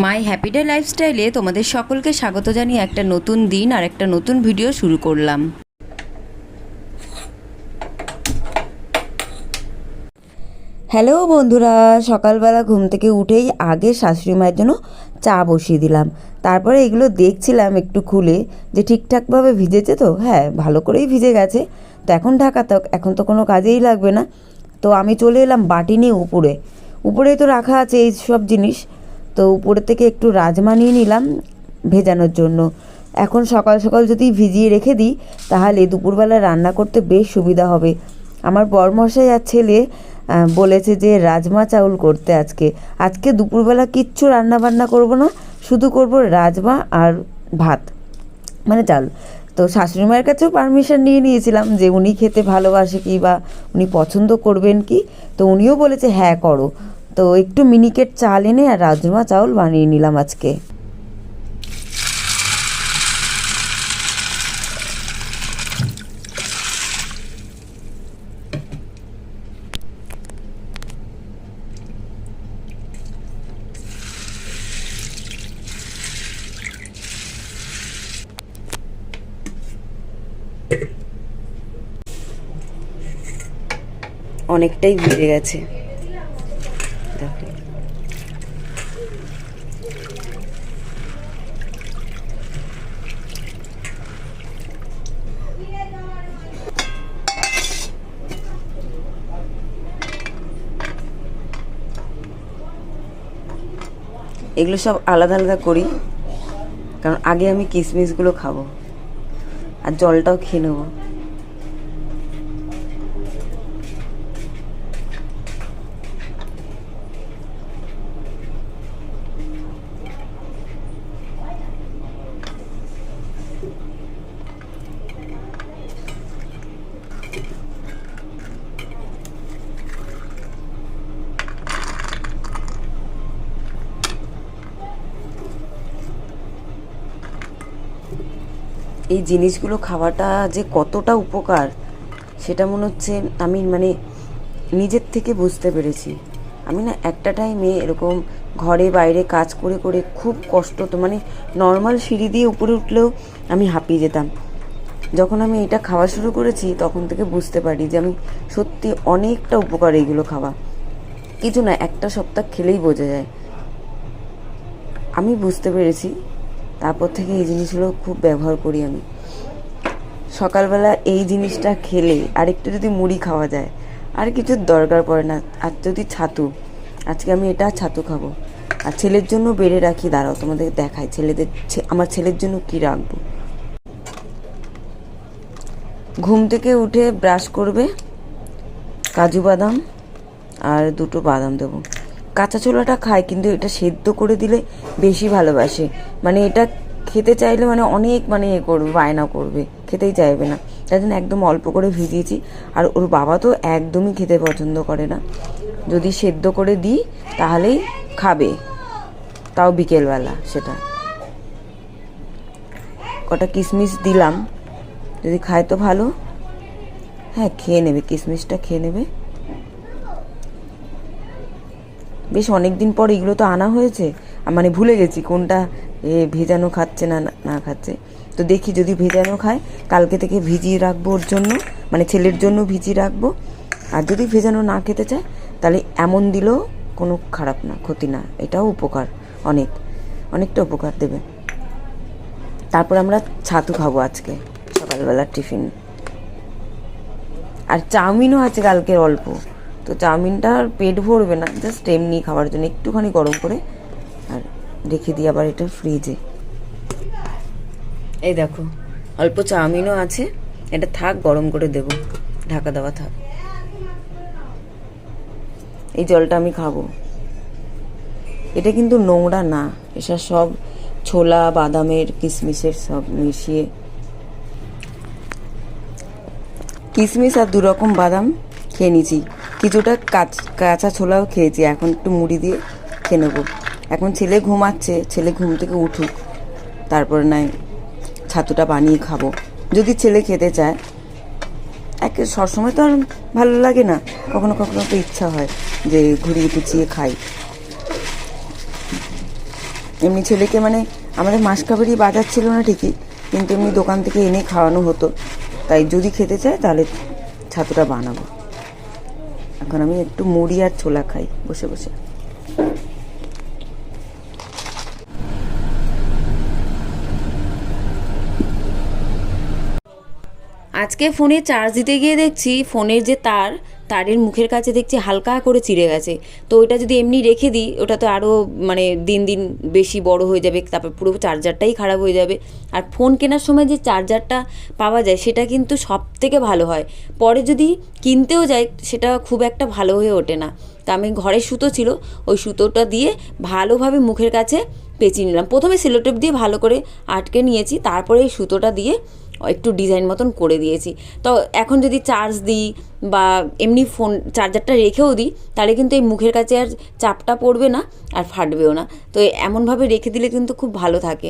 মাই happy day লাইফস্টাইলে তোমাদের সকলকে স্বাগত জানিয়ে একটা নতুন দিন আর একটা নতুন ভিডিও শুরু করলাম। হ্যালো বন্ধুরা, সকালবেলা ঘুম থেকে উঠেই আগে শাশুড়ি মায়ের জন্য চা বসিয়ে দিলাম। তারপরে এগুলো দেখছিলাম একটু খুলে যে ঠিকঠাকভাবে ভিজেছে তো। হ্যাঁ, ভালো করেই ভিজে গেছে। তো এখন ঢাকা তো এখন তো কোনো কাজেই লাগবে না। তো আমি চলে এলাম বাটি নিয়ে উপরেই তো রাখা আছে এই সব জিনিস। তো উপরে থেকে একটু রাজমা নিয়ে নিলাম ভেজানোর জন্য। এখন সকাল সকাল যদি ভিজিয়ে রেখে দিই তাহলে দুপুরবেলা রান্না করতে বেশ সুবিধা হবে। আমার বরমশাই আর ছেলে বলেছে যে রাজমা চাউল করতে আজকে দুপুরবেলা কিচ্ছু রান্না বান্না করব না, শুধু করব রাজমা আর ভাত, মানে চাল। তো শাশুড়ি মায়ের কাছেও পারমিশন নিয়ে নিয়েছিলাম যে উনি খেতে ভালোবাসে কি বা উনি পছন্দ করবেন কি। তো উনিও বলেছে হ্যাঁ করো। তো একটু মিনিকেট চাল এনে আর রাজমা চাউল বানিয়ে নিলাম আজকে। অনেকটাই ভিজে গেছে। এগুলো সব আলাদা আলাদা করি, কারণ আগে আমি কিশমিশগুলো খাবো আর জলটাও খেয়ে নেবো। এই জিনিসগুলো খাওয়াটা যে কতটা উপকার সেটা মনে হচ্ছে আমি নিজের থেকে বুঝতে পেরেছি। আমি না একটা টাইমে এরকম ঘরে বাইরে কাজ করে করে খুব কষ্ট হতো, নর্মাল সিঁড়ি দিয়ে উপরে উঠলেও আমি হাঁপিয়ে যেতাম। যখন আমি এটা খাওয়া শুরু করেছি তখন থেকে বুঝতে পারি যে আমি সত্যি অনেকটা উপকার এইগুলো খাওয়া। কিছু না, একটা সপ্তাহ খেলেই বোঝা যায়। আমি বুঝতে পেরেছি, তারপর থেকে এই জিনিসগুলো খুব ব্যবহার করি আমি। সকালবেলা এই জিনিসটা খেলে আর একটু যদি মুড়ি খাওয়া যায় আর কিছুর দরকার পড়ে না। আর যদি ছাতু, আজকে আমি এটা ছাতু খাবো। আর ছেলের জন্য বেড়ে রাখি, দাঁড়াও তোমাদের দেখাই আমার ছেলের জন্য কি রাখবো। ঘুম থেকে উঠে ব্রাশ করবে, কাজু বাদাম আর 2টো বাদাম দেবো। কাঁচা ছোলাটা খায়, কিন্তু এটা সেদ্ধ করে দিলে বেশি ভালোবাসে। এটা খেতে চাইলে অনেক করবে, বায়না করবে, খেতেই চাইবে না। তাই জন্য একদম অল্প করে ভিজিয়েছি। আর ওর বাবা তো একদমই খেতে পছন্দ করে না। যদি সেদ্ধ করে দিই তাহলেই খাবে, তাও বিকেলবেলা। সেটা কটা কিশমিশ দিলাম, যদি খায় তো ভালো। হ্যাঁ, খেয়ে নেবে, কিশমিশটা খেয়ে নেবে। বেশ অনেক দিন পর এগুলো তো আনা হয়েছে, ভুলে গেছি কোনটা ভেজানো খাচ্ছে না খাচ্ছে। তো দেখি যদি ভেজানো খায় কালকে থেকে ভিজিয়ে রাখবো ওর জন্য, ছেলের জন্য ভিজিয়ে রাখবো। আর যদি ভেজানো না খেতে চায় তাহলে এমন দিলেও কোনো খারাপ না, ক্ষতি না, এটাও উপকার, অনেকটা উপকার দেবে। তারপর আমরা ছাতু খাবো আজকে সকালবেলার টিফিন। আর চাউমিনও আছে কালকের অল্প, তো চাউমিনটা পেট ভরবে না, জাস্ট এমনি খাওয়ার জন্য একটুখানি গরম করে আর রেখে দিই আবার এটা ফ্রিজে। এই দেখো অল্প চাউমিনও আছে, এটা থাক, গরম করে দেব, ঢাকা দেওয়া থাক। এই জলটা আমি খাবো। এটা কিন্তু নোংরা না, এটা সব ছোলা বাদামের কিশমিশের সব মিশিয়ে। কিশমিশ আর 2 রকম বাদাম খেয়ে নিয়েছি, কিছুটা কাঁচা ছোলাও খেয়েছি। এখন একটু মুড়ি দিয়ে খেয়ে নেবো। এখন ছেলে ঘুমাচ্ছে, ছেলে ঘুম থেকে উঠুক, তারপরে নয় ছাতুটা বানিয়ে খাবো যদি ছেলে খেতে চায়। সবসময় তো আর ভালো লাগে না, কখনো কখনো তো ইচ্ছা হয় যে ঘুরিয়ে কুচিয়ে খাই। এমনি ছেলেকে মানে আমাদের মাসকাবারি বাজার ছিল না ঠিকই, কিন্তু এমনি দোকান থেকে এনে খাওয়ানো হতো, তাই যদি খেতে চায় তাহলে ছাতুটা বানাবো। এখন আমি একটু মুড়ি আর ছোলা খাই বসে বসে। আজকে ফোনে চার্জ দিতে গিয়ে দেখছি ফোনের যে তারের মুখের কাছে দেখছি হালকা করে চিড়ে গেছে। তো ওইটা যদি এমনি রেখে দিই ওটা তো আরও মানে দিন দিন বেশি বড় হয়ে যাবে, তারপর পুরো চার্জারটাই খারাপ হয়ে যাবে। আর ফোন কেনার সময় যে চার্জারটা পাওয়া যায় সেটা কিন্তু সব থেকে ভালো হয়, পরে যদি কিনতেও যাই সেটা খুব একটা ভালো হয়ে ওঠে না। তা আমি ঘরে সুতো ছিল, ওই সুতোটা দিয়ে ভালোভাবে মুখের কাছে পেঁচিয়ে নিলাম। প্রথমে সেলোটেপ দিয়ে ভালো করে আটকে নিয়েছি, তারপরে এই সুতোটা দিয়ে একটু ডিজাইন মতন করে দিয়েছি। তো এখন যদি চার্জ দিই বা এমনি ফোন চার্জারটা রেখেও দিই তাহলে কিন্তু এই মুখের কাছে আর চাপটা পড়বে না আর ফাটবেও না। তো এমনভাবে রেখে দিলে কিন্তু খুব ভালো থাকে।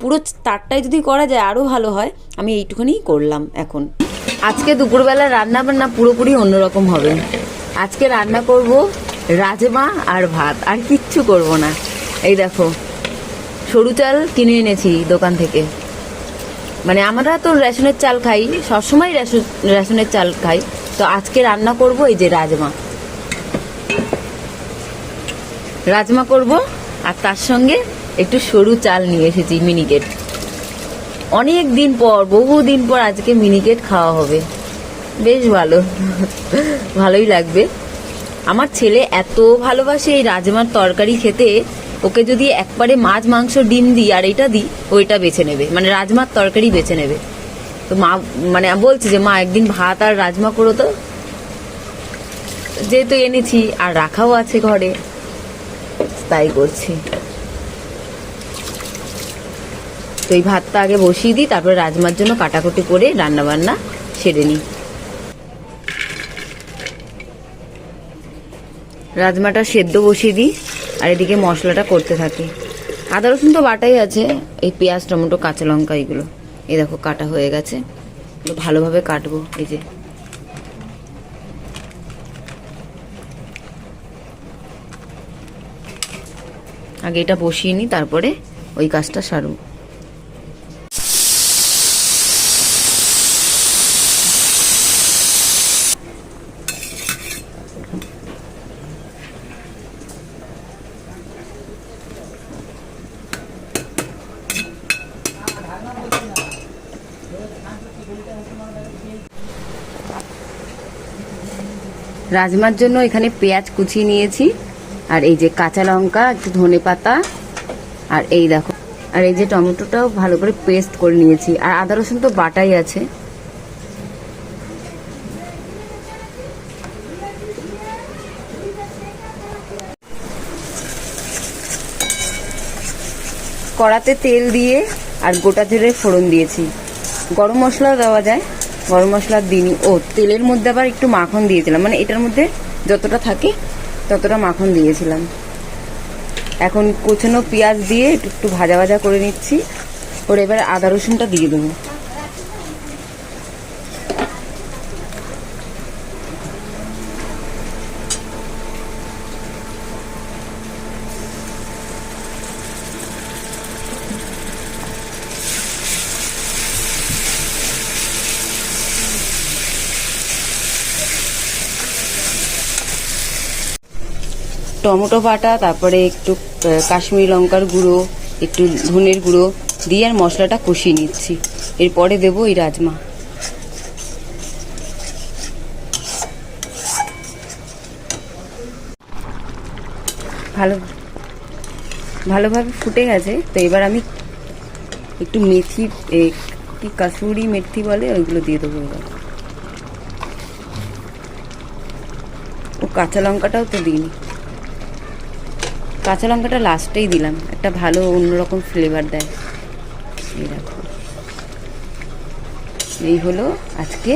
পুরো তারটাই যদি করা যায় আরও ভালো হয়। আমি এইটুখানিই করলাম। এখন আজকে দুপুরবেলা রান্না বান্না পুরোপুরি অন্যরকম হবে। আজকে রান্না করব রাজমা আর ভাত, আর কিচ্ছু করব না। এই দেখো সরু চাল কিনে এনেছি দোকান থেকে, মানে আমরা তো রেশনের চাল খাই, সবসময় রেশনের চাল খাই। তো আজকে রান্না করব এই যে রাজমা করব, আর তার সঙ্গে একটু সরু চাল নিয়ে এসেছি মিনিকেট। অনেক দিন পর, বহুদিন পর আজকে মিনিকেট খাওয়া হবে, বেশ ভালোই লাগবে। আমার ছেলে এত ভালোবাসে এই রাজমার তরকারি খেতে, ওকে যদি একবারে মাছ মাংস ডিম দিই আর এটা দিই ওইটা বেছে নেবে, মানে রাজমার তরকারি বেছে নেবে। তো মা মানে বলছে যে মা একদিন ভাত আর রাজমা করো, তো যেহেতু এনেছি আর রাখাও আছে ঘরে তাই করছি। তো এই ভাতটা আগে বসিয়ে দিই, তারপরে রাজমার জন্য কাটাকুটি করে রান্না বান্না সেরে নিই। রাজমাটা সেদ্ধ বসিয়ে দিই আর এদিকে মশলাটা করতে থাকি। আদা রসুন তো বাটাই আছে, এই পেঁয়াজ টমেটো কাঁচা লঙ্কা এগুলো এই দেখো কাটা হয়ে গেছে, ভালোভাবে কাটবো। এই যে আগে এটা বসিয়ে নিই, তারপরে ওই কাজটা সারব। রাজমার জন্য এখানে পেঁয়াজ কুচিয়ে নিয়েছি, আর এই যে কাঁচা লঙ্কা, একটু ধনে পাতা, আর এই দেখো, আর এই যে টমেটোটাও ভালো করে পেস্ট করে নিয়েছি, আর আদা রসুন তো বাটাই আছে। কড়াতে তেল দিয়ে আর গোটা জিরে ফোড়ন দিয়েছি। গরম মশলাও দেওয়া যায়, গরম মশলা দিইনি। ও তেলের মধ্যে আবার একটু মাখন দিয়েছিলাম, মানে এটার মধ্যে যতটা থাকে ততটা মাখন দিয়েছিলাম। এখন কুচনো পেঁয়াজ দিয়ে একটু ভাজা ভাজা করে নিচ্ছি, ওর এবার আদা রসুনটা দিয়ে দেবো। টমেটো বাটা, তারপরে একটু কাশ্মীরি লঙ্কার গুঁড়ো, একটু ধনের গুঁড়ো দিয়ে আর মশলাটা কষিয়ে নিচ্ছি। এরপরে দেবো এই রাজমা। ভালোভাবে ফুটে গেছে। তো এবার আমি একটু মেথি, কি কাসুরি মেথি বলে, ওইগুলো দিয়ে দেবো এবার। ও কাঁচা লঙ্কাটাও তো দিইনি, কাঁচা লঙ্কাটা লাস্টেই দিলাম, একটা ভালো অন্যরকম ফ্লেভার দেয়। এই দেখো, এই হলো আজকে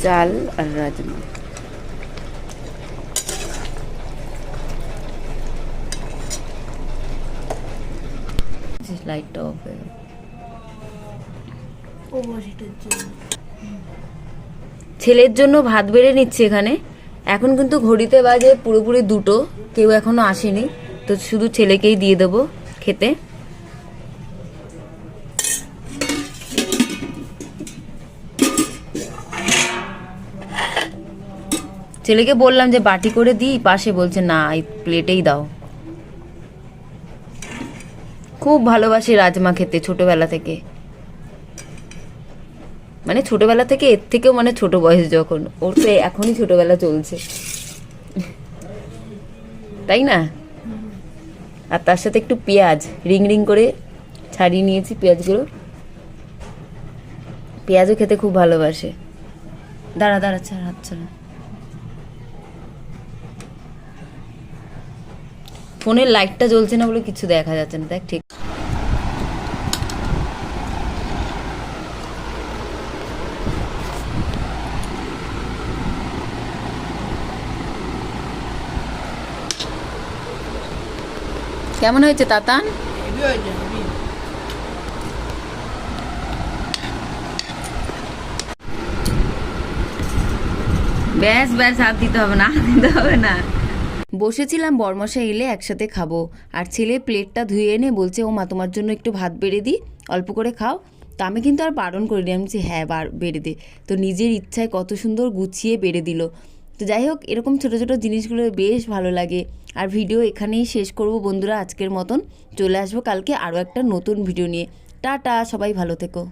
চাল আর রাজমা। লাইটটা অফ হয়ে গেল। ছেলের জন্য ভাত বেড়ে নিচ্ছি এখানে। এখন কিন্তু ঘড়িতে বাজে পুরোপুরি 2টো, কেউ এখনো আসেনি, তো শুধু ছেলেকেই দিয়ে দেবো খেতে। ছেলেকে বললাম যে বাটি করে দিই, পাশে বলছে না এই প্লেটেই দাও। খুব ভালোবাসি রাজমা খেতে ছোটবেলা থেকে, মানে ছোটবেলা থেকে, এর থেকেও মানে ছোট বয়স যখন, ওর তো এখনই ছোটবেলা চলছে, তাই না? আর তার সাথে একটু পেঁয়াজ রিং রিং করে ছাড়িয়ে নিয়েছি পেঁয়াজগুলো। পেঁয়াজও খেতে খুব ভালোবাসে। দাঁড়া দাঁড়া, ছাড়া হাত ছাড়া। ফোনের লাইটটা জ্বলছে না বলে কিছু দেখা যাচ্ছে না, দেখ ঠিক। কেমন হয়েছে তাতান? ব্যাস ব্যাস, হাত দিতে হবে না, হাত দিতে হবে না। বসেছিলাম বরমশাই এলে একসাথে খাবো, আর ছেলে প্লেটটা ধুয়ে এনে বলছে ও মা তোমার জন্য একটু ভাত বেড়ে দিই, অল্প করে খাও। তো আমি কিন্তু আর বারণ করিনি, আমি বলছি হ্যাঁ বেড়ে দে। তো নিজের ইচ্ছায় কত সুন্দর গুছিয়ে বেড়ে দিল। তো যাই হোক, এরকম ছোটো ছোটো জিনিসগুলো বেশ ভালো লাগে। আর ভিডিও এখানেই শেষ করব বন্ধুরা আজকের মতন। চলে আসবো কালকে আরও একটা নতুন ভিডিও নিয়ে। টাটা, সবাই ভালো থেকো।